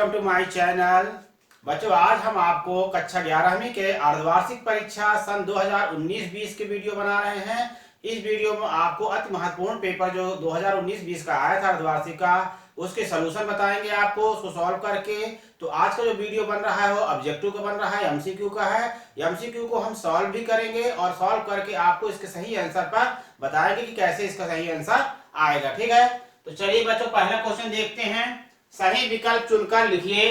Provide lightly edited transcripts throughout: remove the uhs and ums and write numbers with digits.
Welcome to my channel. बच्चों, आज हम आपको कक्षा 11वीं के अर्धवार्षिक परीक्षा सन 2019-20 के वीडियो बना रहे हैं। इस वीडियो में आपको अति महत्वपूर्ण पेपर जो 2019-20 का आया था अर्धवार्षिक का, उसके सलूशन बताएंगे आपको उसको सॉल्व करके। तो आज का जो वीडियो बन रहा है वो ऑब्जेक्टिव का बन रहा है, एमसीक्यू का है। एमसीक्यू को हम सॉल्व भी करेंगे और सॉल्व करके आपको इसके सही आंसर पर बताएंगे कि कैसे इसका सही आंसर आएगा। ठीक है, तो चलिए बच्चों पहला क्वेश्चन देखते हैं। सही विकल्प चुनकर लिखिए।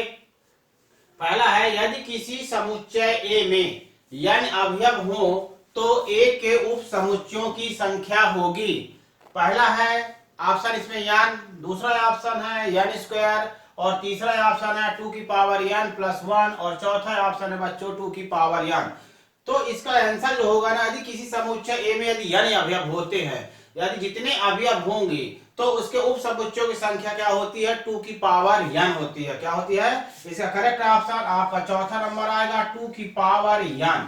पहला है, यदि किसी समुच्चय ए में n अवयव हो तो a के उप समुच्चयों की संख्या होगी। पहला है ऑप्शन इसमें n, दूसरा ऑप्शन है n स्क्वायर और तीसरा ऑप्शन है 2 की पावर n प्लस 1 और चौथा ऑप्शन है बच्चों 2 की पावर n। तो इसका आंसर जो होगा ना, यदि किसी समुच्चय ए में यदि n अवयव होते हैं, यदि जितने अवयव होंगे तो उसके उप समुच्चयों की संख्या क्या होती है, 2 की पावर n होती है। क्या होती है? इसका करेक्ट ऑप्शन आपका चौथा नंबर आएगा, 2 की पावर n।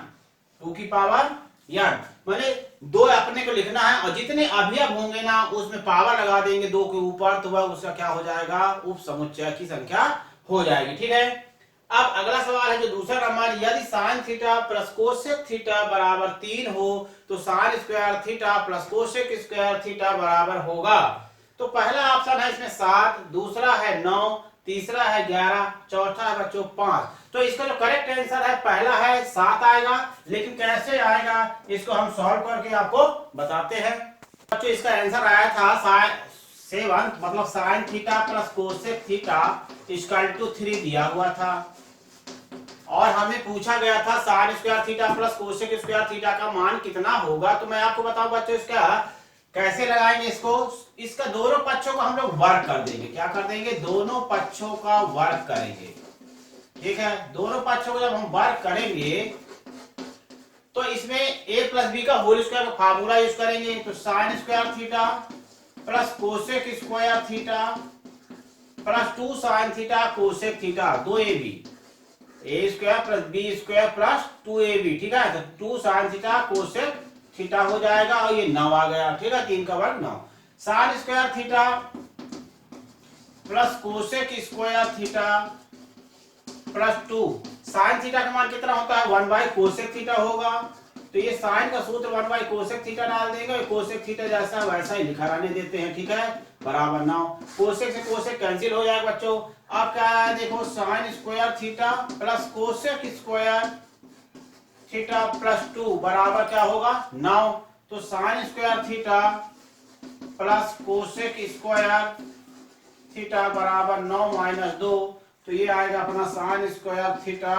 2 की पावर n माने दो अपने को लिखना है और जितने अवयव होंगे ना उसमें पावर लगा देंगे 2 के ऊपर, तो वह उसका क्या हो जाएगा, उप समुच्चय की संख्या हो जाएगी। ठीक है, अब अगला सवाल है जो दूसरा नंबर, यदि sign theta plus cosec theta बराबर 3 हो तो sine square theta plus cosec square theta बराबर होगा। तो पहला ऑप्शन है इसमें 7, दूसरा है 9, तीसरा है 11, चौथा है बच्चों 5। तो इसका जो करेक्ट आंसर है पहला है 7 आएगा, लेकिन कैसे आएगा इसको हम सॉल्व करके आपको बताते हैं। बच्चों इसका आंसर आया था 7, मतलब sine theta plus cosec theta equal to 3 दिया हुआ था और हमें पूछा गया था sine square theta plus cosec square theta का मान कितना होगा। तो मैं आपको बताऊं बच्चों इसका कैसे लगाएंगे इसको। इसका दोनों पक्षों को हम लोग वर्ग कर देंगे। क्या कर देंगे? दोनों पक्षों का वर्ग करेंगे। ठीक है, दोनों पक्षों को जब हम वर्ग करेंगे तो इसमें a प्लस बी का होल स्क्वायर का फार्मूला यूज करेंगे। तो sine square theta plus cosec square theta plus 2 sine theta cosec theta 2ab, A square plus B square plus 2ab। ठीक है, तो 2 साइन थीटा कोसेक थीटा हो जाएगा और ये 9 आ गया। ठीक है, 3 का वर्ग 9। Sign square theta plus cosec square theta plus 2, sine theta का मान कितना होता है, 1 बाई कोसेक थीटा होगा। तो ये साइन का सूत्र 1 बाई कोसेक थीटा डाल देंगे और कोसेक थीटा जैसा वैसा ही लिखा रहने देते हैं। ठीक है, बराबर 9। कोसेक से कोसेक कैंसिल हो जाएगा बच्चों। अब क्या है देखो, sign square theta plus cosec square theta plus 2 बराबर क्या होगा, 9। तो sine square theta plus cosec square theta बराबर 9 माइनस 2, तो ये आएगा अपना sign square theta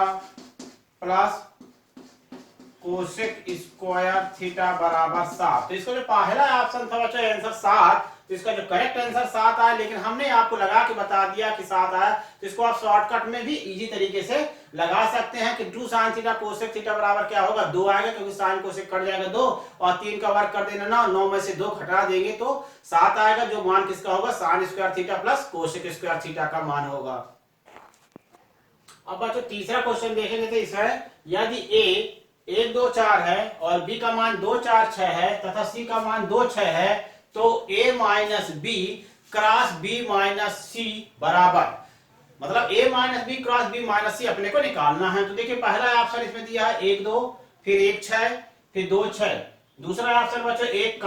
plus cosec square theta बराबर 7। तो इसका जो पहला ऑप्शन था बच्चों आंसर 7, तो इसका जो करेक्ट आंसर 7 आया, लेकिन हमने आपको लगा के बता दिया कि 7 आया। तो इसको आप शॉर्टकट में भी इजी तरीके से लगा सकते हैं कि 2 साइन थीटा कोसेक थीटा बराबर क्या होगा, 2 आएगा, क्योंकि साइन कोसेक कट जाएगा 2 और 3 का वर्ग कर देना 9 में से 2 घटा देंगे तो 7 आएगा, जो मान किसका होगा, sign square theta plus cosec square theta का मान होगा। अब बच्चों तीसरा क्वेश्चन देखेंगे तो इसमें यदि a 1 2 4 है और b का मान 2 4 6 है तथा c का मान 2 6 है, तो a minus B cross b minus C बराबर, मतलब a minus B cross b minus C अपने को निकालना है। तो देखिए पहला ऑप्शन इसमें दिया है 1 2, फिर 1 6, फिर 2 6। दूसरा ऑप्शन बच्चों 1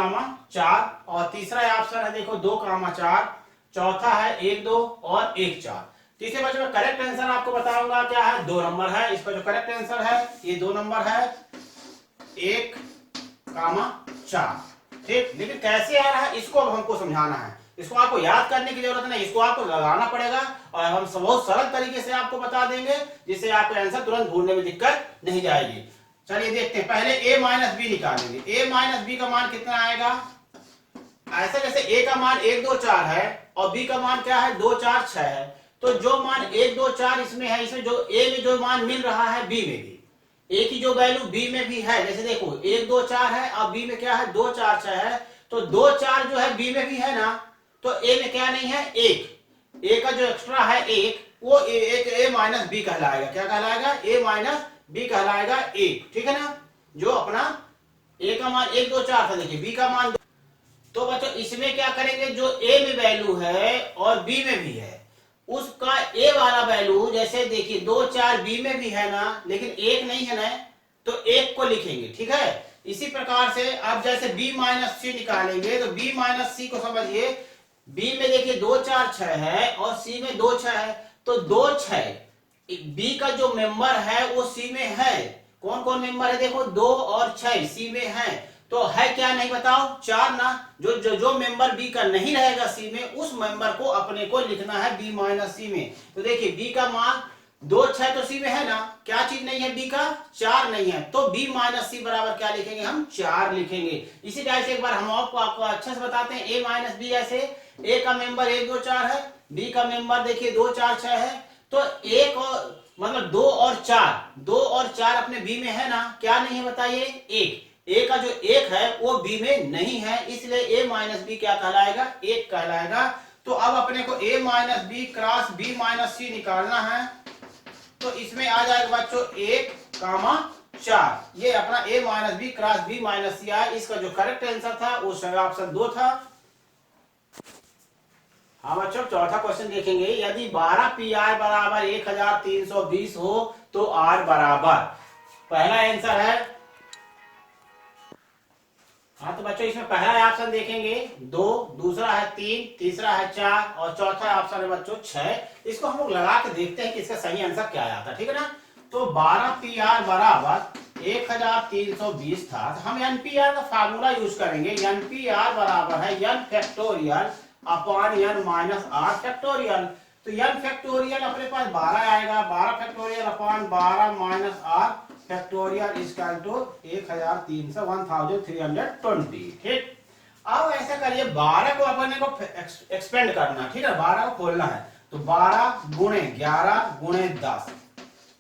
4 और तीसरा ऑप्शन है देखो 2 4, चौथा है 1 2 और 1 4। तीसरे बच्चों में करेक्ट आंसर आपको बताऊंगा क्या है, 2 नंबर है। इसका जो करेक्ट आंसर है ये 2 नंबर है, 1 4। ठीक, लेकिन कैसे आ रहा है इसको अब हमको समझाना है। इसको आपको याद करने की जरूरत नहीं, इसको आपको लगाना पड़ेगा और हम बहुत सरल तरीके से आपको बता देंगे, जिससे आपको आंसर तुरंत ढूंढने में दिक्कत नहीं जाएगी। चलिए देखते हैं, पहले a माइनस बी निकालेंगे। a माइनस बी का मान कितना आएगा, ऐसा जैसे a का मान 1 2 4 है और b का मान क्या है 2 4 6 है, तो जो मान 1 2 4 इसमें है, इसमें जो a में जो मान मिल रहा है b में भी a की जो वैल्यू b में भी है। जैसे देखो 1 2 4 है और b में क्या है 2 4 6 है, तो 2 4 जो है b में भी है ना, तो a में क्या नहीं है 1, a का जो एक्स्ट्रा है 1 वो एक a माइनस बी कहलाएगा। क्या कहलाएगा, a माइनस बी कहलाएगा 1। ठीक है ना, जो अपना a का मान 1 2 4 था, देखिए b का मान 2। तो बच्चों इसमें क्या करेंगे, जो a में वैल्यू है और b में भी है उसका ए वाला वैल्यू, जैसे देखिए 2 4 बी में भी है ना, लेकिन एक नहीं है ना, तो एक को लिखेंगे, ठीक है। इसी प्रकार से अब जैसे b माइनस सी निकालेंगे तो b माइनस सी को समझिए, b में देखिए 2 4 6 है और c में 2 6 है, तो 2 6 b का जो मेंबर है वो c में है। कौन कौन मेंबर है देखो, 2 और 6 c में है, तो है क्या नहीं बताओ, 4 ना। जो मेंबर b का नहीं रहेगा c में, उस मेंबर को अपने को लिखना है b माइनस सी में। तो देखिए b का मान 2 6 तो सी में है ना, क्या चीज नहीं है b का, 4 नहीं है, तो b माइनस सी बराबर क्या लिखेंगे हम, 4 लिखेंगे। इसी तरह से एक बार हम आपको अच्छे से बताते हैं, a माइनस बी, ऐसे a का मेंबर 1 2 4 है, b का मेंबर देखिए 2 4 6 है, तो एक और मतलब 2 और 4 अपने b में है ना, क्या नहीं है बताइए, एक। a का जो एक है वो b में नहीं है, इसलिए a माइनस बी क्या कहलाएगा, एक कहलाएगा। तो अब अपने को a minus B cross b minus C निकालना है, तो इसमें आ जाएगा बच्चों 1 कामा 4, ये अपना a minus B cross b minus C आया। इसका जो करेक्ट आंसर था वो ऑप्शन 2 था। हाँ बच्चों, चौथा क्वेश्चन देखेंगे, यदि 12 पीआर बराबर 1320 हो तो आर बराबर, पहला आंसर है। हाँ तो बच्चों इसमें पहला ऑप्शन देखेंगे 2, दूसरा है 3, तीसरा है 4 और चौथा ऑप्शन है बच्चों 6। इसको हम लोग लगा के देखते हैं कि इसका सही आंसर क्या आता है, ठीक है ना। तो 12 पीआर बराबर 1320 था, तो हम एनपीआर का फार्मूला यूज करेंगे। एनपीआर बराबर है n factorial upon n minus R factorial. तो n फैक्टोरियल अपने पास 12 आएगा, 12 factorial upon 12 minus R factorial equal to 1320, ठीक। अब ऐसा करिए, 12 को अपने को एक्सपेंड करना, ठीक है, 12 को खोलना है, तो 12 गुणे 11 गुणे 10,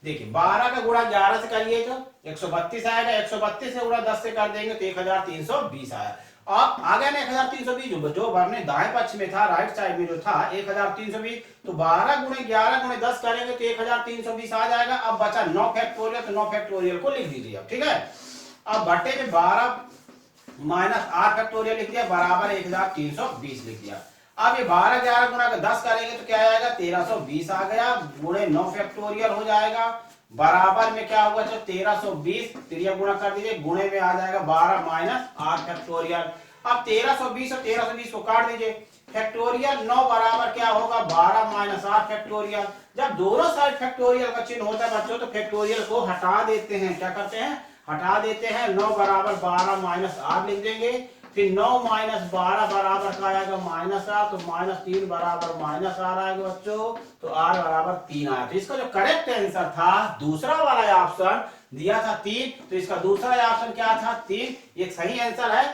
देखिए 12 का गुणा 11 से करिए तो 132 आएगा, 132 से गुणा 10 से कर देंगे तो 1320 आया। अब आ गया ना 1320, जो हमने दाएं पक्ष में था, राइट साइड में जो था 1320, तो 12 गुणे 11 गुणे 10 करेंगे तो 1320 आ जाएगा। अब बचा 9 फैक्टोरियल, तो 9 फैक्टोरियल को लिख दीजिए अब, ठीक है। अब बटे में 12 माइनस 8 फैक्टोरियल लिख दिया, बराबर 1320 लिख दिया। अब ये 12 11 गुणा 10 करेंगे तो क्या आएगा, 1320 आ गया, गुणे 9 फैक्टोरियल हो जाएगा, बराबर में क्या होगा, तो 1320 त्रिया गुणा कर दीजिए, गुणे में आ जाएगा 12 माइनस 8 फैक्टोरियल। अब 1320 और 1320 को काट दीजिए, फैक्टोरियल 9 बराबर क्या होगा, 12 माइनस 8 फैक्टोरियल। जब दोनों साइड फैक्टोरियल का चिन्ह होता है बच्चों, तो फैक्टोरियल को हटा देते हैं, क्या करते हैं, हटा देते हैं। 9 बराबर 12 माइनस 8 लिख देंगे, फिर 9 माइनस 12 बराबर का आएगा माइनस 8, तो माइनस 3 बराबर माइनस आर आएगा बच्चों, तो आर बराबर 3 आया। तो इसका जो करेक्ट आंसर था, दूसरा वाला ऑप्शन दिया था 3, तो इसका दूसरा ऑप्शन क्या था, 3, ये सही आंसर है।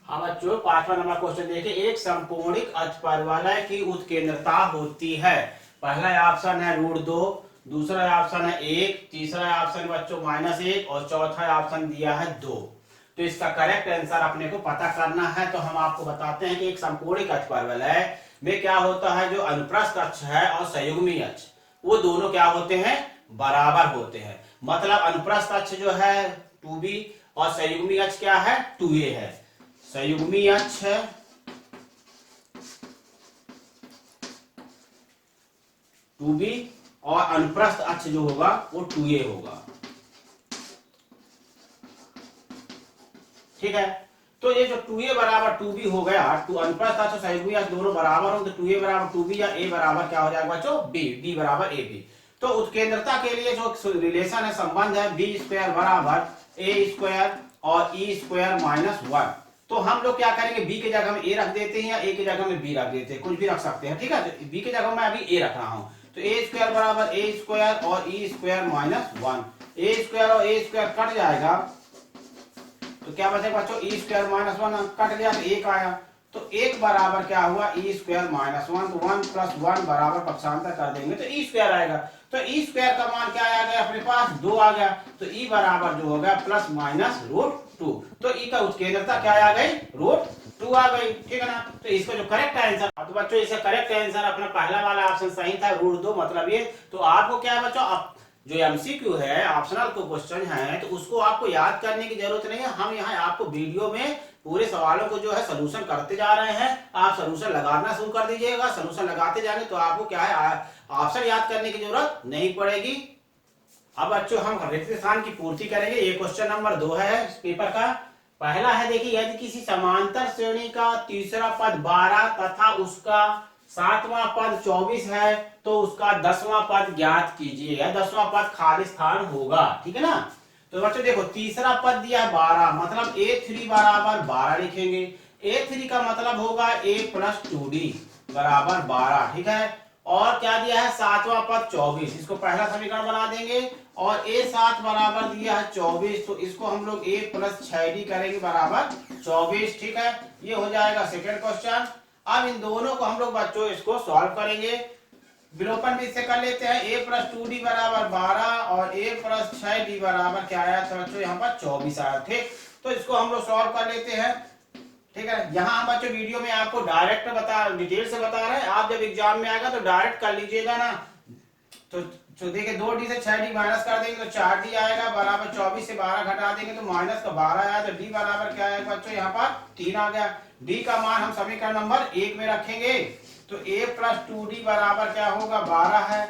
हाँ बच्चों, 5वां नंबर क्वेश्चन देखिए, एक समकोणिक अष्टपरवलय की उत्केंद्रता होती है। पहला ऑप्शन है √2, दूसरा ऑप्शन है 1, तीसरा ऑप्शन बच्चों -1 और चौथा ऑप्शन दिया है 2। तो इसका करेक्ट आंसर अपने को पता करना है। तो हम आपको बताते हैं कि एक समकोणिक अष्टपरवलय में क्या होता है, जो अनुप्रस्थ अक्ष है और संयुग्मी अक्ष, वो दोनों क्या होते हैं, बराबर होते हैं। मतलब अनुप्रस्थ अक्ष जो है 2b और संयुग्मी अक्ष क्या है, 2a है। संयुग्मी अक्ष है 2b और अनुप्रस्थ अक्ष जो होगा वो 2a होगा, ठीक है। तो ये जो 2a बराबर 2b हो गया, अनुप्रस्थ अक्ष और संयुग्मी अक्ष दोनों बराबर हो, तो 2a बराबर 2b या a बराबर क्या हो जाएगा बच्चों, b बराबर ab। तो उत्केंद्रता के लिए जो रिलेशन है, संबंध है, b स्क्वायर बराबर a स्क्वायर और e स्क्वायर माइनस 1। तो हम लोग क्या करेंगे, b की जगह में a रख देते हैं या a की जगह में b रख देते हैं, कुछ भी रख सकते हैं, ठीक है। तो b की जगह में अभी a रख रहा हूं, तो a स्क्वायर बराबर a स्क्वायर और e square minus 1। a square और a स्क्वायर कट जाएगा, तो क्या बचेगा बच्चों, e स्क्वायर माइनस 1 कट गया तो 1 आया, तो 1 बराबर क्या हुआ, e स्क्वायर माइनस 1, तो 1 प्लस 1 बराबर पक्षांतर कर देंगे तो e स्क्वायर आएगा। तो e स्क्वायर का मान क्या आ गया अपने पास, 2 आ गया, तो e बराबर जो हो गया प्लस माइनस √2। तो e का उत्केंद्रता क्या आ गई, √2 आ गई, ठीक है ना। तो इसका जो करेक्ट आंसर, तो बच्चों इसका करेक्ट आंसर अपना पहला वाला ऑप्शन सही था, √2, मतलब ये। तो आपको क्या है बच्चों, जो एमसीक्यू है, ऑप्शनल को क्वेश्चन है, तो उसको आपको याद करने की जरूरत नहीं है, हम यहाँ आपको वीडियो में पूरे सवालों को जो है सोल्यूशन करते जा रहे हैं। आप सोल्यूशन लगाना शुरू कर दीजिएगा, सोल्यूशन लगाते जाएंगे तो आपको क्या है ऑप्शन याद करने की जरूरत नहीं पड़ेगी। अब बच्चों हम रिक्त स्थान की पूर्ति करेंगे। ये क्वेश्चन नंबर 2 है इस पेपर का। पहला है, देखिए, यदि किसी समांतर श्रेणी का तीसरा पद 12 तथा उसका 7वां पद 24 है तो उसका 10वां पद ज्ञात कीजिए, या 10वां पद खाली स्थान होगा। ठीक है ना। तो बच्चों देखो, तीसरा पद दिया 12, मतलब A3 बराबर 12 लिखेंगे। A3 का मतलब होगा A प्लस 2D बराबर 12। ठीक है। और क्या दिया है, 7वां पद 24, इसको पहला समीकरण बना देंगे। और A7 बराबर दिया है 24, तो इसको हम लोग A प्लस 6D करेंगे बराबर 24। ठीक है, ये हो जाएगा सेकेंड क्वेश्चन। अब इन दोनों को हम लोग बच्चों इसको सॉल्व करेंगे। विलोपन भी इससे कर लेते हैं। A प्लस 2D बराबर 12 और A प्लस 6D बराबर क्या आया था बच्चों, यहाँ पर 24 आया। ठीक, तो इसको हम लोग सॉल्व कर लेते हैं। ठीक है, यहाँ हम बच्चों वीडियो में आपको डायरेक्ट डिटेल से बता रहे हैं। आप जब एग्जाम में आएगा तो डायरेक्ट कर लीजिएगा ना। तो देखिए, 2D से 6D माइनस कर देंगे तो 4D आएगा बराबर 24 से 12 घटा देंगे तो माइनस का 12 आया, तो D बराबर क्या आएगा बच्चों, यहाँ पर 3 आ गया। D का मान हम समीकरण नंबर 1 में रखेंगे, तो A प्लस 2D बराबर क्या होगा, 12 है।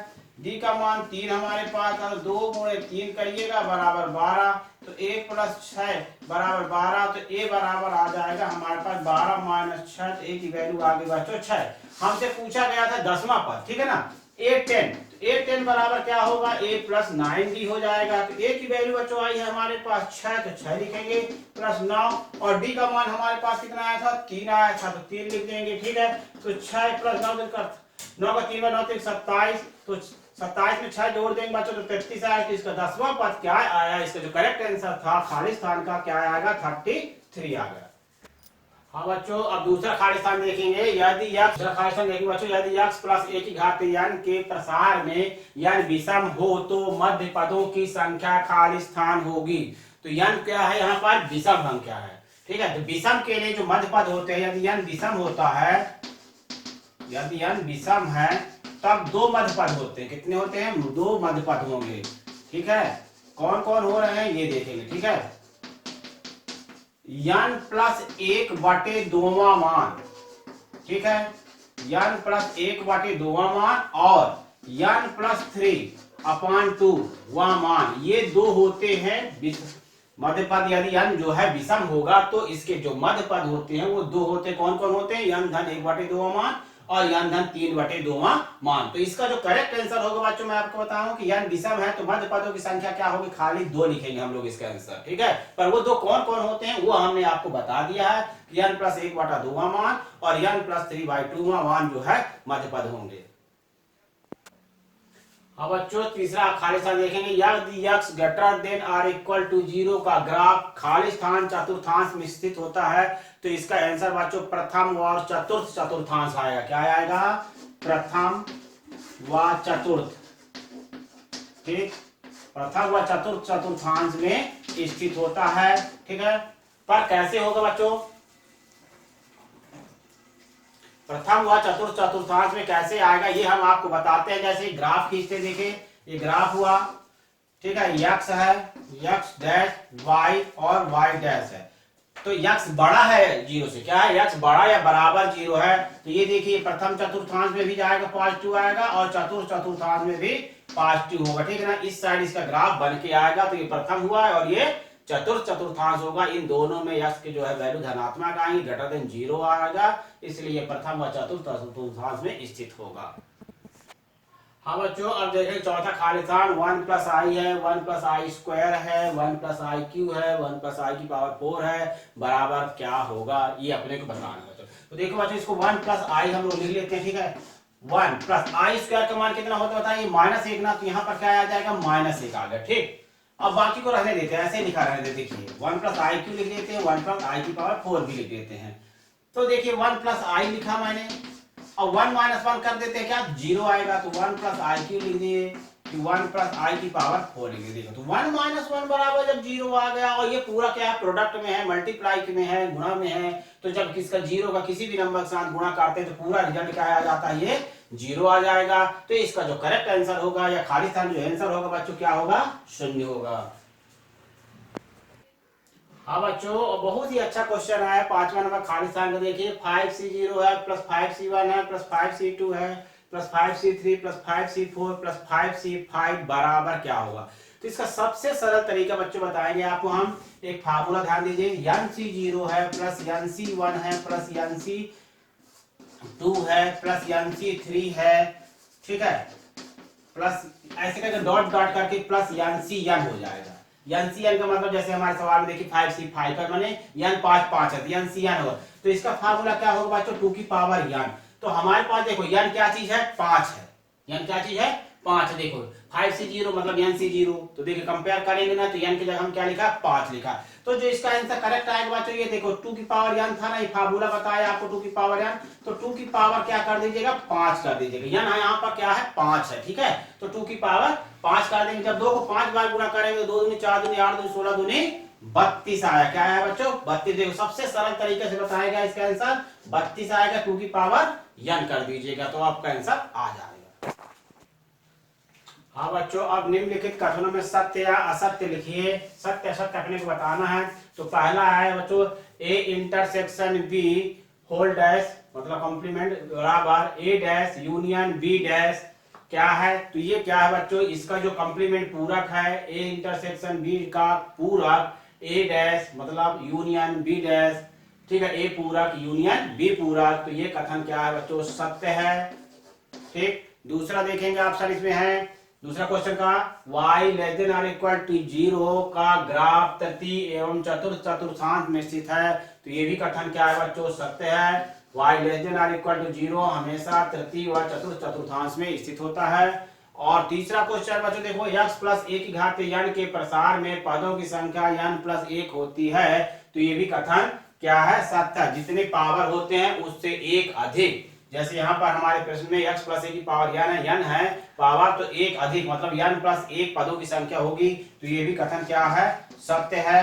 D का मान 3 हमारे पास है, 2 गुणे 3 करिएगा बराबर 12, तो A प्लस 6 बराबर 12, तो A बराबर आ जाएगा हमारे पास 12 माइनस 6, तो A की वैल्यू आ गई बच्चों 6। हमसे पूछा गया था 10वां पद। ठीक है ना, A10, A10 बराबर क्या होगा, A प्लस 9D हो जाएगा। तो A की वैल्यू बच्चों आई है हमारे पास 6, तो 6 लिखेंगे प्लस 9, और D का मान हमारे पास कितना आया था, 3 आया था, तो 3 लिख देंगे। ठीक है, तो 6 प्लस 9 का 9 का 3 9 27, तो 27 में 6 जोड़ देंगे बच्चों तो 33 आया। तो इसका 10वां पद क्या आया, इसका जो करेक्ट आंसर था खाली स्थान का क्या आएगा, 33 आ गया। हाँ बच्चों, अब दूसरा खाली स्थान देखेंगे। यदि x, दूसरा खाली स्थान देखेंगे बच्चों, यदि x प्लस a की घात n के प्रसार में n विषम हो तो मध्य पदों की संख्या खाली स्थान होगी। तो n क्या है, यहाँ पर विषम संख्या है। ठीक है, तो विषम के लिए जो मध्य पद होते हैं, यदि n विषम होता है, यदि n विषम है तब 2 मध्य पद होते हैं। कितने होते हैं, 2 मध्य पद होंगे। ठीक है, कौन कौन हो रहे हैं ये देखेंगे। ठीक है, n प्लस 1/2वां मान, ठीक है, n प्लस 1/2वां मान और n प्लस 3/2वां मान, ये 2 होते हैं मध्य पद। यदि n जो है विषम होगा तो इसके जो मध्य पद होते हैं वो 2 होते हैं। कौन कौन होते हैं, n धन 1/2वां मान और n धन 3/2वां मान। तो इसका जो करेक्ट आंसर होगा बच्चों, मैं आपको बताऊं कि n विषम है तो मध्य पदों की संख्या क्या होगी, खाली 2 लिखेंगे हम लोग इसका आंसर। ठीक है, पर वो 2 कौन कौन होते हैं वो हमने आपको बता दिया है कि n प्लस 1/2वां मान और n प्लस 3/2वां मान जो है मध्य पद होंगे। अब बच्चों तीसरा खाली स्थान देखेंगे। यदि x greater than or equal to 0 का ग्राफ खाली स्थान चतुर्थांश में स्थित होता है तो इसका आंसर बच्चों प्रथम व चतुर्थ चतुर्थांश आएगा। क्या आएगा, प्रथम व चतुर्थ। ठीक, प्रथम व चतुर्थ चतुर्थांश में स्थित होता है। ठीक है, पर कैसे होगा बच्चों, प्रथम व चतुर्थ चतुर्थांश में कैसे आएगा ये हम आपको बताते हैं। जैसे ग्राफ खींचते, देखिए ये ग्राफ हुआ। ठीक है, x है, x डैश y और y डैश है। तो x बड़ा है 0 से, क्या है, x बड़ा या बराबर 0 है। तो ये देखिए प्रथम चतुर्थांश में भी जाएगा पॉजिटिव आएगा और चतुर्थ चतुर्थांश में भी पॉजिटिव होगा। ठीक है ना, इस साइड इसका ग्राफ बन के आएगा। तो ये प्रथम हुआ है और ये चतुर्थ चतुर्थांश होगा। इन दोनों में x के जो है वैल्यू धनात्मक आएंगे, ग्रेटर देन 0 आएगा, इसलिए प्रथम व चतुर्थ चतुर्थांश में स्थित होगा। हाँ बच्चों, अब देखें चौथा खाली स्थान 1 प्लस आई है, 1 प्लस आई स्क्वायर है, 1 प्लस आई क्यू है, 1 प्लस आई की पावर 4 है, बराबर क्या होगा ये अपने को बताना है बच्चों। तो देखो बच्चों, इसको 1 प्लस आई हम लोग लिख लेते हैं। ठीक है, 1 प्लस आई स्क्वायर का मान कितना होता है बताइए, -1 ना, तो यहाँ पर क्या आ जाएगा, -1 आ गया। ठीक, अब बाकी को रहने देते हैं, ऐसे लिखा रहने देते। देखिए 1 प्लस आई क्यू लिख लेते हैं, 1 प्लस आई की पावर 4 भी लिख देते हैं। तो देखिए 1 प्लस आई लिखा मैंने और 1 माइनस 1 कर देते हैं, क्या 0 आएगा। तो 1 प्लस आई क्यू लिख दिए कि 1 प्लस आई की पावर 4 लिख दिए। देखो तो 1 माइनस 1 बराबर जब 0 आ गया, और ये पूरा क्या है, प्रोडक्ट में है, मल्टीप्लाई में है, गुणा में है, तो जब किसका 0 का किसी भी नंबर के साथ गुणा करते हैं तो पूरा रिजल्ट क्या आ जाता है, ये 0 आ जाएगा। तो इसका जो करेक्ट आंसर होगा या खाली स्थान जो आंसर होगा बच्चों क्या होगा, 0 होगा। हाँ बच्चों, बहुत ही अच्छा क्वेश्चन है। 5वां नंबर खाली स्थान का देखिए, 5C0 है प्लस 5C1 है प्लस 5C2 है plus 5C3 plus 5C4 plus 5C5 बराबर क्या होगा। तो इसका सबसे सरल तरीका बच्चों बताएंगे आपको हम। एक फार्मूला ध्यान दीजिए, NC0 है प्लस NC1 है प्लस NC2 है प्लस NC3 है, ठीक है, प्लस ऐसे करके डॉट डॉट करके प्लस NCN हो जाएगा। NCN का मतलब जैसे हमारे सवाल में देखिए 5C5 पर माने n 5 5 है तो NCN होगा। तो इसका फार्मूला क्या होगा बच्चों, 2 की पावर n। तो हमारे पास देखो n क्या चीज है, 5 है। n क्या चीज है, 5 है। देखो 5C0 मतलब NC0, तो देखिए कंपेयर करेंगे ना तो n की जगह हम क्या लिखा, 5 लिखा। तो जो इसका आंसर करेक्ट आएगा बच्चों, ये देखो 2 की पावर n था ना, ये फार्मूला बताया आपको 2 की पावर n, तो 2 की पावर क्या कर दीजिएगा, 5 कर दीजिएगा। n यहाँ पर क्या है, 5 है, ठीक है। तो 2 की पावर 5 कर देंगे। जब 2 को 5 बार गुणा करेंगे तो 2 दूनी 4 दूनी 8 दूनी 16 दूनी 32 आया। क्या आया बच्चों, 32। देखो सबसे सरल तरीके से बताया गया, इसका आंसर 32 आएगा। 2 की पावर n कर दीजिएगा तो आपका आंसर आ जाएगा। हाँ बच्चों, अब निम्नलिखित कथनों में सत्य या असत्य लिखिए। सत्य असत्य अपने को बताना है। तो पहला है बच्चों, A intersection B whole dash मतलब कॉम्प्लीमेंट बराबर A dash union B dash. क्या है, तो ये क्या है बच्चों, इसका जो कॉम्प्लीमेंट पूरक है, ए इंटरसेक्शन बी का पूरक ए डैश मतलब यूनियन बी डैश, ठीक है, ए पूरक यूनियन बी पूरक। तो ये कथन क्या है बच्चों, सत्य है, ठीक। दूसरा देखेंगे ऑप्शन इसमें है, दूसरा क्वेश्चन का y लेस देन और इक्वल टू 0 का ग्राफ तृतीय एवं चतुर्थ चतुर्थांश में स्थित है। तो ये भी कथन क्या है बच्चों, सत्य है। y लेस देन और इक्वल टू 0 हमेशा तृतीय व चतुर्थ चतुर्थांश में स्थित होता है। और तीसरा क्वेश्चन बच्चों देखो, x प्लस a की घात n के प्रसार में पदों की संख्या n प्लस 1 होती है। तो ये भी कथन क्या है, सत्य। जितने पावर होते हैं उससे एक अधिक, जैसे यहाँ पर हमारे प्रश्न में x प्लस a की पावर n है पावर, तो एक अधिक मतलब n प्लस 1 पदों की संख्या होगी। तो ये भी कथन क्या है, सत्य है।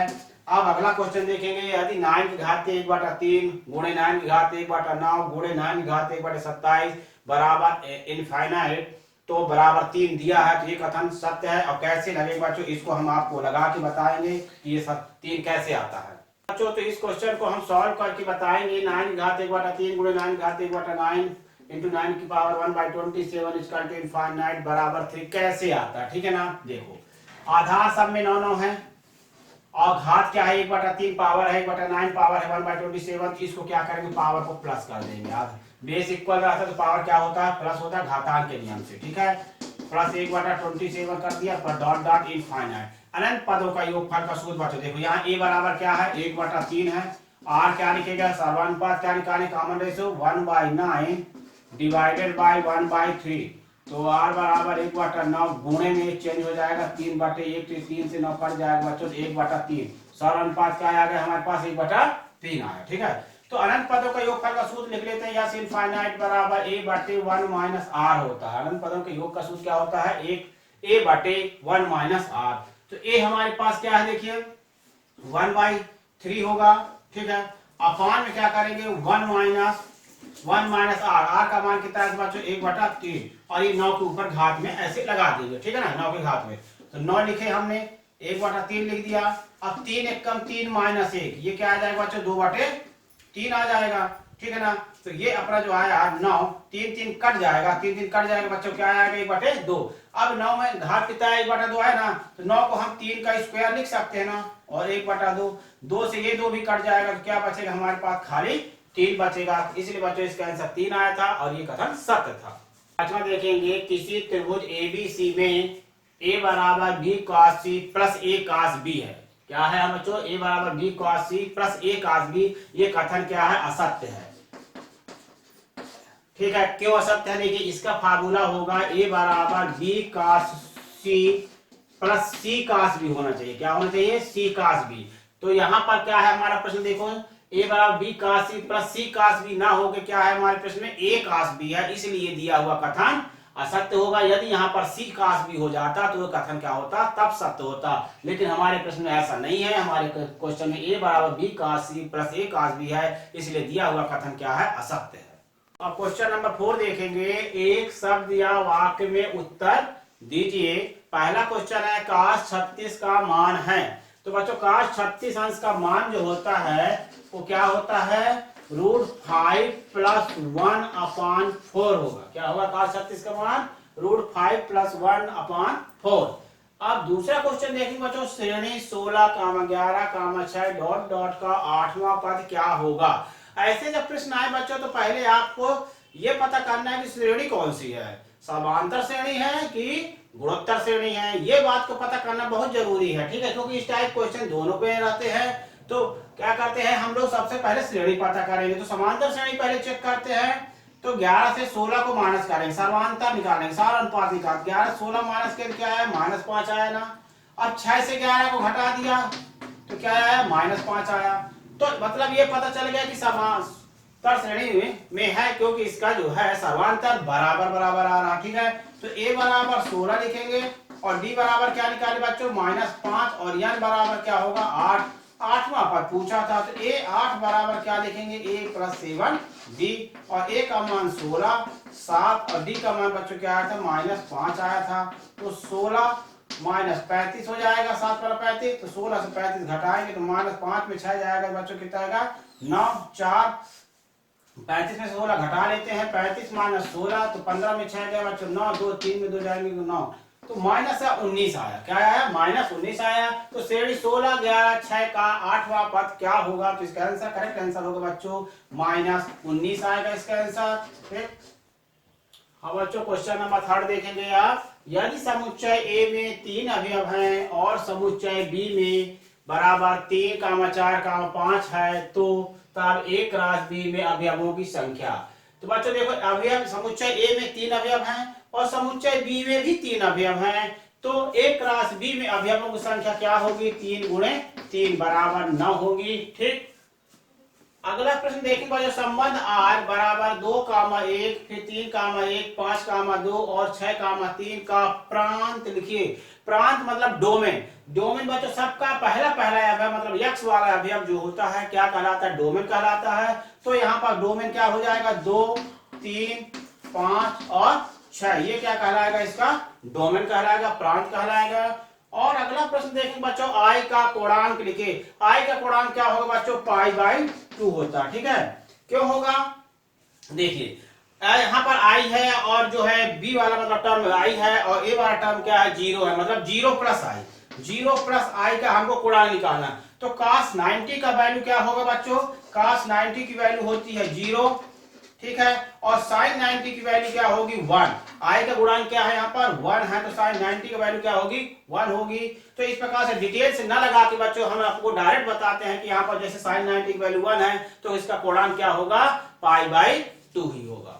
अब अगला क्वेश्चन देखेंगे, यदि 9 की घात 1/3 गुणे 9 की घात 1/9 गुणे 9 की घात 1/27 बराबर इनफाइनाइट तो बराबर 3 दिया है। तो ये कथन सत्य है। और कैसे लगेगा बच्चों, इसको हम आपको लगा के बताएंगे कि ये 3 कैसे आता है बच्चों। तो इस क्वेश्चन को हम सॉल्व करके बताएंगे। 9 की घात 1/3 गुणे 9 की घात 1/9 इंटू 9 की पावर 1/27 इक्वल टू इनफाइनाइट बराबर 3 कैसे आता है, ठीक है ना। देखो आधार सब में 9 9 है और घात क्या है, 1/3 पावर है, 1/9 पावर है 1/27। इसको क्या करेंगे, पावर को प्लस कर देंगे। अब बेस इक्वल रहता है तो पावर क्या होता है, प्लस होता है घातांक के नियम से, ठीक है। प्लस 1/27 कर दिया पर डॉट डॉट इनफाइनाइट अनंत पदों का योगफल का सूत्र बच्चों देखो, यहाँ a बराबर क्या है, 1/3 है। r क्या लिखेगा, सर्वानुपात क्या निकाले, कॉमन रेशियो 1/9 डिवाइडेड बाय 1/3। तो r बराबर 1/9 गुणे में चेंज हो जाएगा 3/1, तो 3 से 9 कट जाएगा बच्चों, 1/3। सर्वानुपात क्या आ गया हमारे पास, 1/3 आया, ठीक है। तो अनंत पदों का योगफल का सूत्र लिख लेते हैं। यहाँ से इनफाइनाइट बराबर a/1 माइनस r होता है। अनंत पदों के योग का सूत्र क्या होता है, a/1 माइनस r। तो a हमारे पास क्या है, देखिए 1/3 होगा, ठीक है। अपान में क्या करेंगे, 1 माइनस r का मान कितना है बच्चों, 1/3। और ये 9 के ऊपर घात में ऐसे लगा देंगे, ठीक है ना, 9 के घात में। तो 9 लिखे हमने, 1/3 लिख दिया। अब 3 एकम 3 माइनस 1, ये क्या आ जाएगा बच्चों, 2/3 आ जाएगा, ठीक है ना। तो ये अपना जो आया 9, 3 3 कट जाएगा, 3 3 कट जाएगा बच्चों, क्या आएगा 1/2। अब 9 में घात कितना है, 1/2 है ना, तो 9 को हम 3 का स्क्वायर लिख सकते हैं ना, और 1/2, 2 से ये 2 भी कट जाएगा, तो क्या बचेगा हमारे पास, खाली 3 बचेगा। इसलिए बच्चों इसका आंसर 3 आया था और ये कथन सत्य था। पांचवा देखेंगे, किसी त्रिभुज ABC में a बराबर b cos c plus a cos b है। क्या है बच्चों, a बराबर b cos c plus a cos b। ये कथन क्या है, असत्य है, ठीक है। क्यों असत्य है, देखिए इसका फार्मूला होगा a बराबर b cos c plus c cos b होना चाहिए। क्या होना चाहिए, c cos b। तो यहाँ पर क्या है हमारा प्रश्न, देखो a बराबर b cos c plus c cos b ना होकर क्या है हमारे प्रश्न में a cos b है, इसलिए दिया हुआ कथन असत्य होगा। यदि यहाँ पर c cos b हो जाता तो कथन क्या होता, तब सत्य होता। लेकिन हमारे प्रश्न में ऐसा नहीं है, हमारे क्वेश्चन में a बराबर b cos c plus a cos b है, इसलिए दिया हुआ कथन क्या है, असत्य है। अब क्वेश्चन नंबर 4 देखेंगे, एक शब्द या वाक्य में उत्तर दीजिए। पहला क्वेश्चन है, cos 36 का मान है। तो बच्चों cos 36 अंश का मान जो होता है वो क्या होता है, √5 + 1/4 होगा। क्या होगा cos 36 का मान, √5 + 1/4। अब दूसरा क्वेश्चन देखेंगे बच्चों, श्रेणी 16, 11, 6 डॉट डॉट का 8वां पद क्या होगा। ऐसे जब प्रश्न आए बच्चों तो पहले आपको ये पता करना है कि श्रेणी कौन सी है, समांतर श्रेणी है कि गुणोत्तर श्रेणी है, ये बात को पता करना बहुत जरूरी है, ठीक है। क्योंकि इस टाइप क्वेश्चन दोनों पे रहते हैं। तो क्या करते हैं हम लोग, सबसे पहले श्रेणी पता करेंगे। तो समांतर श्रेणी पहले चेक करते हैं। तो 11 से 16 को माइनस करेंगे, सर्वांतर निकालेंगे, सारा अनुपात निकाल, 11 16 माइनस के क्या है, -5 आया ना। अब 6 से 11 को घटा दिया तो क्या आया, -5 आया। तो मतलब ये पता चल गया कि समांतर श्रेणी में है, क्योंकि इसका जो है सर्वांतर बराबर बराबर आ रहा, ठीक है। तो a बराबर 16 लिखेंगे और d बराबर क्या निकाले बच्चों, -5, और n बराबर क्या होगा, 8। 8वां पद पूछा था तो a 8 बराबर क्या लिखेंगे, a + 7 d, और a का मान 16, 7, और d का मान बच्चों क्या आया था, -5 आया था। तो 16 - 35 हो जाएगा, 7 × 35, तो 16 से 35 घटाएंगे तो -5 में 6 जाएगा बच्चों, कितना आएगा, 9, 4, 35 में 16 घटा लेते हैं, 35 - 16 तो 15 में 6 गया बच्चों, 9, 2, 3 में 2 जाएंगे तो 9, तो -19 आया। क्या आया, -19 आया। तो श्रेणी 16, 11, 6 का 8वां पद क्या होगा, तो इसका आंसर, करेक्ट आंसर होगा बच्चों -19 आएगा इसका आंसर, ठीक। अब बच्चों क्वेश्चन नंबर 3 देखेंगे आप। यदि समुच्चय A में 3 अवयव हैं और समुच्चय B में बराबर 3, 4, 5 है, तो तब A × B में अवयवों की संख्या। तो बच्चों देखो, अवयव समुच्चय A में 3 अवयव हैं और समुच्चय B में भी 3 अवयव हैं, तो A × B में अवयवों की संख्या क्या होगी, 3 × 3 बराबर 9 होगी, ठीक। अगला प्रश्न देखेंगे जो संबंध r बराबर 2, 1, फिर 3, 1, 5, 2 और 6, 3 का प्रांत लिखिए। प्रांत मतलब डोमेन। डोमेन बच्चों सबका पहला अवयव मतलब x वाला अवयव जो होता है क्या कहलाता है, डोमेन कहलाता है। तो यहाँ पर डोमेन क्या हो जाएगा, 2, 3, 5 और 6, ये क्या कहलाएगा, इसका डोमेन कहलाएगा, प्रांत कहलाएगा। और अगला प्रश्न देखेंगे बच्चों, i का कोणांक लिखिए। i का कोणांक क्या होगा बच्चों, π/2 होता है, ठीक है। क्यों होगा, देखिए यहाँ पर i है और जो है b वाला मतलब टर्म i है और a वाला टर्म क्या है, 0 है, मतलब 0 + i, 0 + i का हमको कोणांक निकालना। तो cos 90 का वैल्यू क्या होगा बच्चों, cos 90 की वैल्यू होती है 0, ठीक है। और sin 90 की वैल्यू क्या होगी, 1। i का गुणांक क्या है, यहाँ पर 1 है, तो sin 90 की वैल्यू क्या होगी, 1 होगी। तो इस प्रकार से डिटेल से न लगा के बच्चों हम आपको डायरेक्ट बताते हैं कि यहाँ पर जैसे sin 90 की वैल्यू 1 है तो इसका कोणांक क्या होगा, π/2 ही होगा।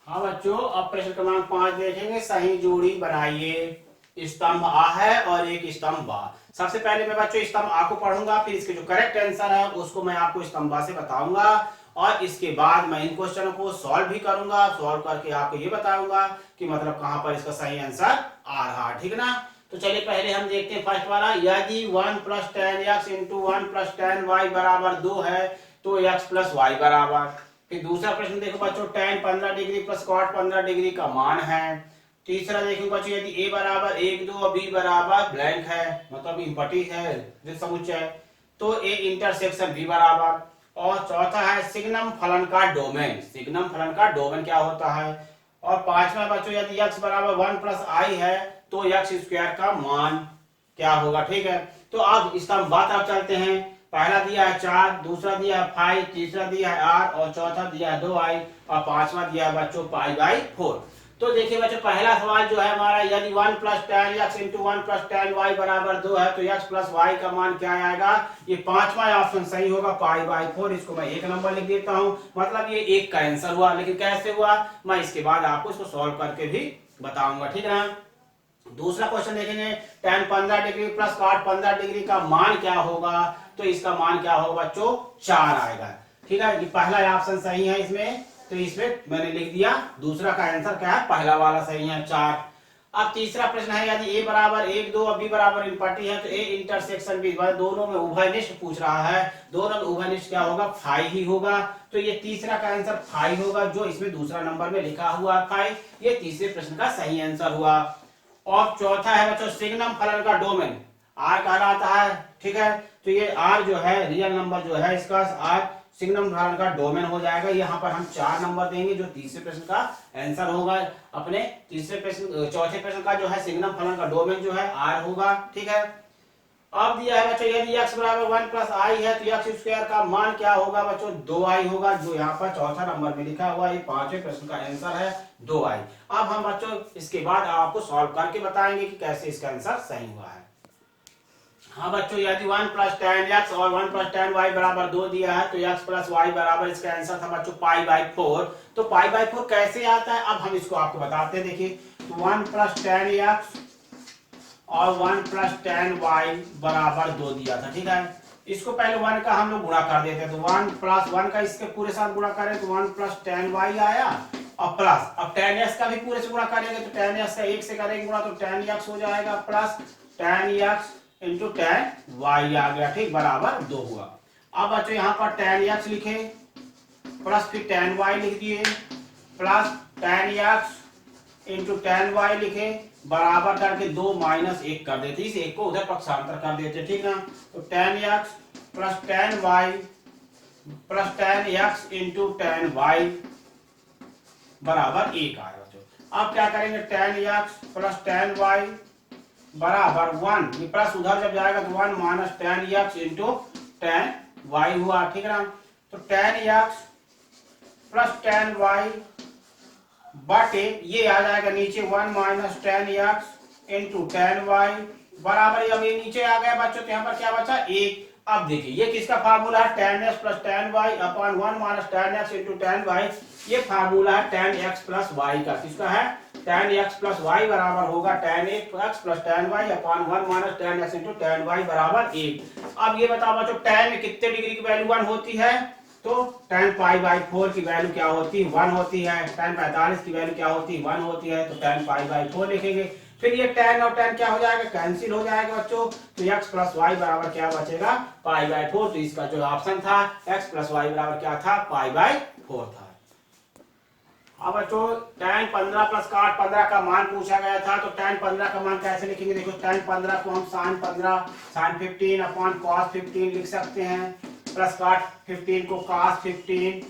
हाँ बच्चों, अब प्रश्न क्रमांक 5 देखेंगे, सही जोड़ी बनाइए। स्तंभ आ है और एक स्तंभ बा। सबसे पहले मैं बच्चों स्तंभ आ को पढ़ूंगा, फिर इसके जो करेक्ट आंसर है उसको मैं आपको स्तंभ बा से बताऊंगा, और इसके बाद मैं इन क्वेश्चनों को सॉल्व भी करूंगा। सॉल्व करके आपको ये बताऊंगा कि मतलब कहां पर इसका सही आंसर आ रहा है, ठीक ना। तो चलिए पहले हम देखते हैं फर्स्ट वाला। यदि 1 + 10x × 1 + 10y बराबर 2 है तो x + y बराबर। फिर दूसरा प्रश्न देखो बच्चों, tan 15 डिग्री + cot 15 डिग्री का मान है। तीसरा देखो बच्चों, यदि a बराबर 1, 2 और b बराबर ब्लैंक है, मतलब इम्पटी है समुच्चय, तो a इंटरसेक्शन b बराबर। और चौथा है सिग्नम फलन का डोमेन। सिग्नम फलन का डोमेन क्या होता है। और पांचवा बच्चों, यदि x बराबर 1 + i है तो x² का मान क्या होगा, ठीक है। तो अब स्तंभ बा तरफ चलते हैं। पहला दिया है 4, दूसरा दिया है 5, तीसरा दिया है 8 और चौथा दिया है 2i और पांचवा दिया है बच्चों π/4। तो देखिए बच्चों, पहला सवाल जो है हमारा, यदि 1 + 10x × 1 + 10y बराबर 2 है तो x + y का मान क्या आएगा, ये पांचवा ऑप्शन सही होगा, π/4। इसको मैं 1 नंबर लिख देता हूं, मतलब ये 1 का आंसर हुआ। लेकिन कैसे हुआ, मैं इसके बाद आपको इसको सॉल्व करके भी बताऊंगा, ठीक है। दूसरा क्वेश्चन देखेंगे, tan 15 डिग्री + cot 15 डिग्री का मान क्या होगा। तो इसका मान क्या होगा बच्चों, 4 आएगा, ठीक है। ये पहला ऑप्शन सही है इसमें, तो इसमें मैंने लिख दिया। दूसरा का आंसर क्या है, पहला वाला सही है, 4। अब तीसरा प्रश्न है, यदि a बराबर 1, 2 और b बराबर इनपटी है तो a इंटरसेक्शन b, दोनों में उभयनिष्ठ पूछ रहा है, दोनों में उभयनिष्ठ क्या होगा, 5 ही होगा। तो ये तीसरा का आंसर 5 होगा, जो इसमें दूसरा नंबर में लिखा हुआ 5, ये तीसरे प्रश्न का सही आंसर हुआ। और चौथा है बच्चों, सिग्नम फलन का डोमेन। आर कहलाता है। ठीक है, तो ये आर जो है रियल नंबर जो है इसका आर सिंगल फलन का डोमेन हो जाएगा। यहाँ पर हम 4 नंबर देंगे जो तीसरे प्रश्न का आंसर होगा। अपने तीसरे प्रश्न चौथे प्रश्न का जो है सिंगल फलन का डोमेन जो है आर होगा। ठीक है, अब दिया है बच्चों यदि x बराबर 1 प्लस आई है तो x स्क्वायर का मान क्या होगा बच्चों 2i होगा, जो यहाँ पर चौथा नंबर में लिखा हुआ है। पांचवें प्रश्न का आंसर है 2i। अब हम बच्चों इसके बाद आपको सॉल्व करके बताएंगे कि कैसे इसका आंसर सही हुआ है। हाँ बच्चों, यदि 1 प्लस 10x और 1 प्लस 10y बराबर 2 दिया है तो x प्लस y बराबर इसका आंसर था बच्चों π/4। तो π/4 कैसे आता है अब हम इसको आपको बताते हैं। देखिए, तो 1 प्लस 10x और 1 प्लस 10y बराबर 2 दिया था। ठीक है, इसको पहले 1 का हम लोग गुणा कर देते हैं। तो 1 प्लस 1 का इसके पूरे साथ गुणा करें तो 1 प्लस 10y आया और प्लस अब 10x का भी पूरे से गुणा करेंगे तो 10x का 1 से करेंगे गुणा तो 10x हो जाएगा प्लस 10x इंटू 10y आ गया। ठीक, बराबर 2 हुआ। अब बच्चों यहाँ पर 10x लिखे प्लस फिर 10y लिख दिए प्लस 10x इंटू 10y लिखे बराबर करके 2 माइनस 1 कर देते, इस 1 को उधर पक्षांतर कर देते। ठीक ना, तो 10x plus 10y plus 10x into 10y बराबर 1 आएगा। अब क्या करेंगे 10x प्लस 10y बराबर 1, ये प्लस उधर जब जाएगा तो 1 माइनस 10x इंटू 10y हुआ। ठीक है ना, तो 10x प्लस 10y बटे ये आ जाएगा नीचे 1 माइनस 10x इंटू 10y बराबर, अब ये नीचे आ गया बच्चों तो यहाँ पर क्या बचा 1। अब देखिए ये किसका फार्मूला है 10x plus 10y upon 1 minus 10x into 10y। ये फार्मूला है 10x प्लस y का। किसका है 10x प्लस y बराबर होगा 10x plus 10y upon 1 minus 10x into 10y बराबर 1। अब ये बताओ बच्चों 10 में कितने डिग्री की वैल्यू 1 होती है तो tan π/4 की वैल्यू क्या होती है 1 होती है। tan 45 की वैल्यू क्या होती है 1 होती है, तो tan π/4 लिखेंगे। फिर ये tan और tan क्या हो जाएगा कैंसिल हो जाएगा बच्चों, तो x प्लस y बराबर क्या बचेगा π/4। तो इसका जो ऑप्शन था x प्लस y बराबर क्या था π/4 था। अब बच्चों tan 15 प्लस cot 15 का मान पूछा गया था, तो tan 15 का मान कैसे लिखेंगे। देखो tan 15 को हम sin 15 sin 15 अपॉन cos 15 लिख सकते हैं, प्लस cot 15 को cos 15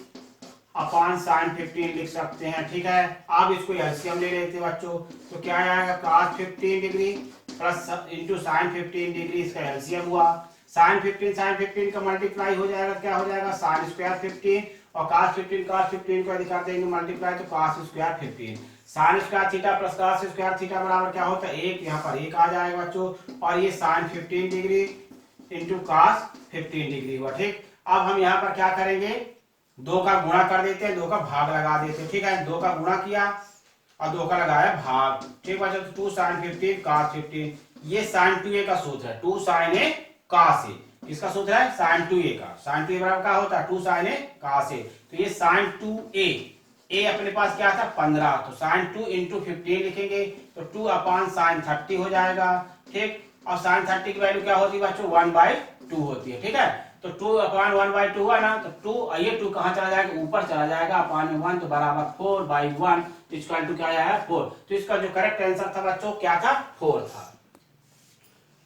अपॉन sin 15 लिख सकते हैं। ठीक है, अब इसको एलसीएम ले लेते हैं बच्चों, तो क्या आएगा cos 15 degree plus into sin 15 degree, इसका एलसीएम हुआ। sin 15 का मल्टीप्लाई हो जाएगा, क्या हो जाएगा sin स्क्वायर 15 और cos 15 को यदि कर देंगे मल्टीप्लाई तो cos square 15। sin square theta plus cos square theta बराबर क्या होता है 1, यहाँ पर 1 आ जाएगा बच्चों, और ये sin 15 degree into cos 15 degree हुआ। ठीक, अब हम यहाँ पर क्या करेंगे 2 का गुणा कर देते हैं, 2 का भाग लगा देते हैं। ठीक है, 2 का गुणा किया और 2 का लगाया भाग। ठीक बच्चों, तो 2 sin 15 cos 15, ये sin 2a का सूत्र है 2 sin a cos a। इसका सूत्र है sin 2a का, sin 2a बराबर क्या होता है 2 sin a cos a। तो ये sin 2a, a अपने पास क्या था 15, तो sin 2 इंटू 15 लिखेंगे तो 2 अपॉन sin 30 हो जाएगा। ठीक, और sin 30 की वैल्यू क्या होती है बच्चों 1/2 होती है। ठीक है, तो 2 अपॉन 1/2 हुआ ना, तो 2 ये 2 कहाँ चला जाएगा ऊपर चला जाएगा अपॉन में 1, तो बराबर 4/1, तो इसका टू क्या आया 4। तो इसका जो करेक्ट आंसर था बच्चों क्या था 4 था।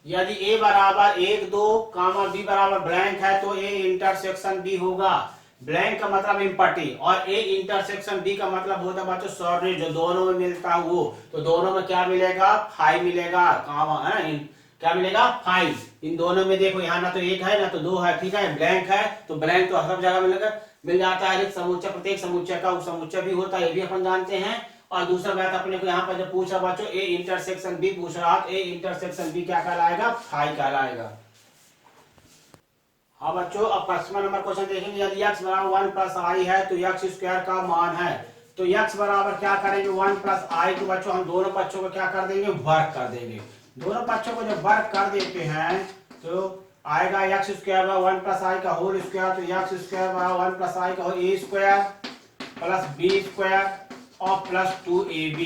यदि a बराबर 1 2 कामा b बराबर ब्लैंक है तो a इंटरसेक्शन b होगा। ब्लैंक का मतलब इम्पटी और a इंटरसेक्शन b का मतलब होता है बच्चों सॉरी जो दोनों में मिलता है वो, तो दोनों में क्या मिलेगा 5 मिलेगा, कामा है क्या मिलेगा 5। इन दोनों में देखो यहाँ ना तो 1 है ना तो 2 है। ठीक है, ब्लैंक है तो ब्लैंक तो सब जगह मिलेगा मिल जाता है। समुच्चय प्रत्येक समुच्चय का उपसमुच्चय भी होता है, ये भी अपन जानते हैं। और दूसरा बात अपने को यहाँ पर जब पूछा बच्चों a इंटरसेक्शन b पूछ रहा है, a इंटरसेक्शन b क्या कहलाएगा 5 कहलाएगा। हाँ बच्चों, अब प्रश्न नंबर क्वेश्चन देखेंगे। यदि x बराबर 1 प्लस आई है तो x स्क्वायर का मान है, तो x बराबर क्या करेंगे 1 प्लस आई को बच्चों हम दोनों पक्षों को क्या कर देंगे वर्ग कर देंगे। दोनों पक्षों को जब वर्ग कर देते हैं तो आएगा x स्क्वायर बराबर 1 प्लस आई का होल स्क्वायर, तो x स्क्वायर बराबर 1 प्लस आई का whole a square plus b square और प्लस 2ab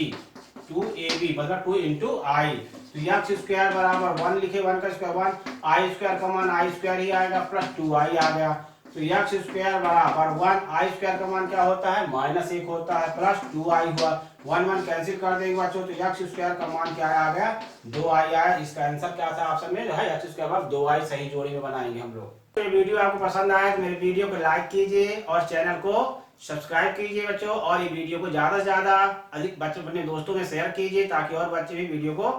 मतलब 2 इंटू आई। तो x स्क्वायर बराबर 1 लिखे, 1 का स्क्वायर 1, आई स्क्वायर का मान आई स्क्वायर ही आएगा प्लस 2i आ गया। तो x स्क्वायर बराबर 1, आई स्क्वायर का मान क्या होता है -1 होता है प्लस 2i हुआ। 1 1 कैंसिल कर देंगे बच्चों, तो एक्स स्क्वायर का मान क्या आ गया 2i आया। इसका आंसर क्या था ऑप्शन में जो है एक्स स्क्वायर बराबर 2i सही जोड़ी में बनाएंगे हम लोग। तो ये वीडियो आपको पसंद आया तो मेरे वीडियो को लाइक कीजिए और चैनल को सब्सक्राइब कीजिए बच्चों, और ये वीडियो को ज्यादा से ज्यादा अधिक बच्चों अपने दोस्तों में शेयर कीजिए ताकि और बच्चे भी वीडियो को